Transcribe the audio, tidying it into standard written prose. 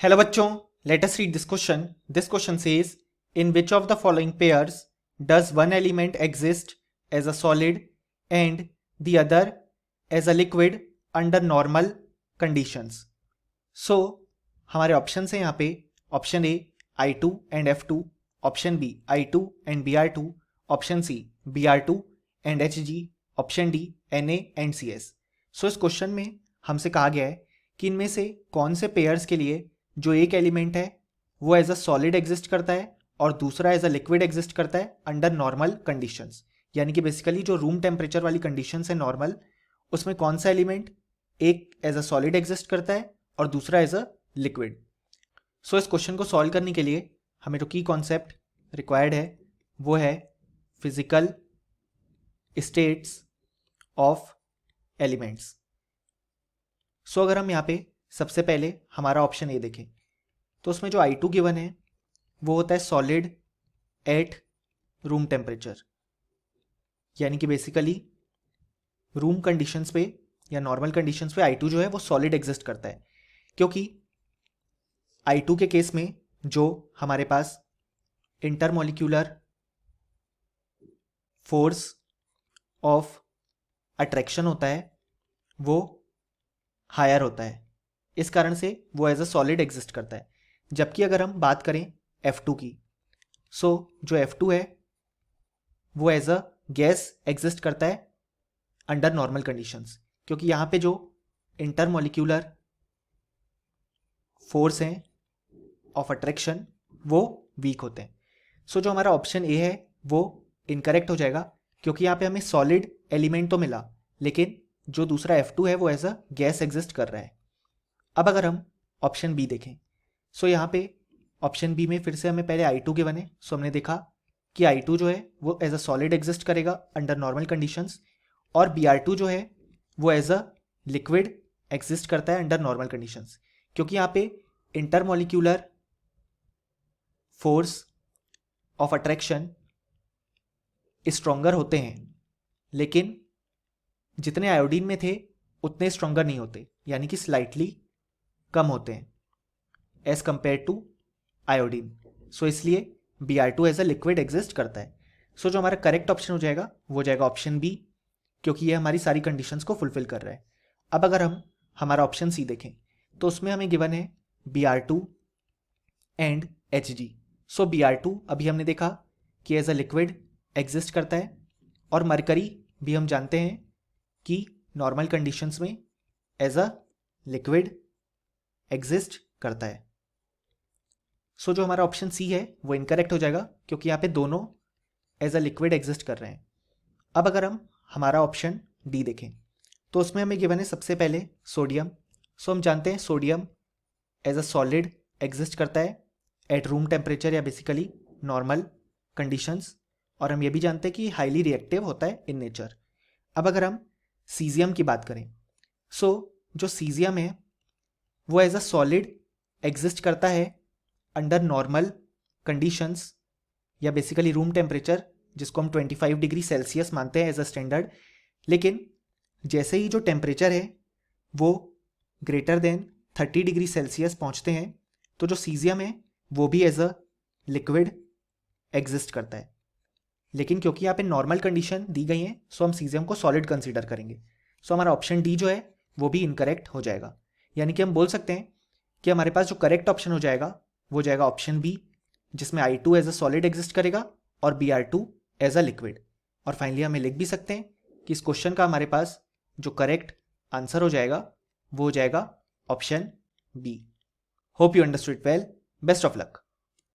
Hello बच्चों, let us read this question. This question says in which of the following pairs does one element exist as a solid and the other as a liquid under normal conditions. So हमारे option हैं यहाँ पे. Option A I2 and F2, option B I2 and Br2, option C Br2 and Hg, option D Na and Cs. So इस question में हमसे कहा गया है कि इनमें से कौन से पेयर्स के लिए जो एक एलिमेंट है वो एज अ सॉलिड एग्जिस्ट करता है और दूसरा एज अ लिक्विड एग्जिस्ट करता है अंडर नॉर्मल कंडीशंस. यानी कि बेसिकली जो रूम टेम्परेचर वाली कंडीशंस है नॉर्मल, उसमें कौन सा एलिमेंट एक एज अ सॉलिड एग्जिस्ट करता है और दूसरा एज अ लिक्विड. सो इस क्वेश्चन को सॉल्व करने के लिए हमें जो की कॉन्सेप्ट रिक्वायर्ड है वो है फिजिकल स्टेट्स ऑफ एलिमेंट्स. सो अगर हम यहाँ पे सबसे पहले हमारा ऑप्शन ए देखें तो उसमें जो I2 गिवन है वो होता है सॉलिड एट रूम टेम्परेचर. यानी कि बेसिकली रूम कंडीशंस पे या नॉर्मल कंडीशंस पे I2 जो है वो सॉलिड एग्जिस्ट करता है, क्योंकि I2 के केस में जो हमारे पास इंटरमोलिक्यूलर फोर्स ऑफ अट्रैक्शन होता है वो हायर होता है, इस कारण से वो एज अ सॉलिड एग्जिस्ट करता है. जबकि अगर हम बात करें F2 की, सो जो F2 है वो एज अ गैस एग्जिस्ट करता है अंडर नॉर्मल कंडीशंस, क्योंकि यहाँ पे जो इंटरमोलिक्यूलर फोर्स हैं ऑफ अट्रैक्शन वो वीक होते हैं. सो जो हमारा ऑप्शन ए है वो इनकरेक्ट हो जाएगा, क्योंकि यहाँ पे हमें सॉलिड एलिमेंट तो मिला लेकिन जो दूसरा F2 है वो एज अ गैस एग्जिस्ट कर रहा है. अब अगर हम ऑप्शन बी देखें, सो यहाँ पे ऑप्शन बी में फिर से हमें पहले I2 गिवन है. सो हमने देखा कि I2 जो है वो एज अ सॉलिड एग्जिस्ट करेगा अंडर नॉर्मल कंडीशंस और Br2 जो है वो एज अ लिक्विड एग्जिस्ट करता है अंडर नॉर्मल कंडीशंस, क्योंकि यहाँ पे intermolecular force of attraction stronger होते हैं लेकिन जितने आयोडीन में थे उतने स्ट्रोंगर नहीं होते, यानी कि स्लाइटली कम होते हैं एज कंपेयर टू आयोडीन. सो इसलिए Br2 as a liquid exist करता है. सो जो हमारा करेक्ट ऑप्शन हो जाएगा वो जाएगा ऑप्शन बी, क्योंकि ये हमारी सारी कंडीशंस को फुलफिल कर रहा है. अब अगर हम हमारा ऑप्शन सी देखें तो उसमें हमें गिवन है Br2 and Hg. So Br2 अभी हमने देखा कि एज अ लिक्विड एग्जिस्ट करता है और मरकरी भी हम जानते हैं कि नॉर्मल कंडीशंस में एज अ लिक्विड एग्जिस्ट करता है. सो जो हमारा ऑप्शन सी है वो इनकरेक्ट हो जाएगा, क्योंकि यहाँ पे दोनों एज अ लिक्विड एग्जिस्ट कर रहे हैं. अब अगर हम हमारा ऑप्शन डी देखें तो उसमें हमें गिवन है सबसे पहले सोडियम. सो हम जानते हैं sodium as a solid exist करता है एट रूम टेम्परेचर या बेसिकली नॉर्मल कंडीशंस, और हम ये भी जानते हैं कि हाईली रिएक्टिव होता है इन नेचर. अब अगर हम सीजियम की बात करें, सो जो सीजियम है वो एज अ सॉलिड एग्जिस्ट करता है अंडर नॉर्मल कंडीशंस या बेसिकली रूम टेम्परेचर, जिसको हम 25 डिग्री सेल्सियस मानते हैं एज अ स्टैंडर्ड. लेकिन जैसे ही जो टेम्परेचर है वो ग्रेटर देन 30 डिग्री सेल्सियस पहुंचते हैं तो जो सीजियम है वो भी एज अ लिक्विड एग्जिस्ट करता है. लेकिन क्योंकि यहाँ पे नॉर्मल कंडीशन दी गई है सो हम सीजियम को सॉलिड कंसीडर करेंगे. सो हमारा ऑप्शन डी जो है वो भी इनकरेक्ट हो जाएगा. यानी कि हम बोल सकते हैं कि हमारे पास जो करेक्ट ऑप्शन हो जाएगा वो जाएगा ऑप्शन बी, जिसमें I2 as a solid exist करेगा और Br2 एज अ लिक्विड. और फाइनली हमें लिख भी सकते हैं कि इस क्वेश्चन का हमारे पास जो करेक्ट आंसर हो जाएगा वो हो जाएगा option B. Hope you understood well. Best of luck.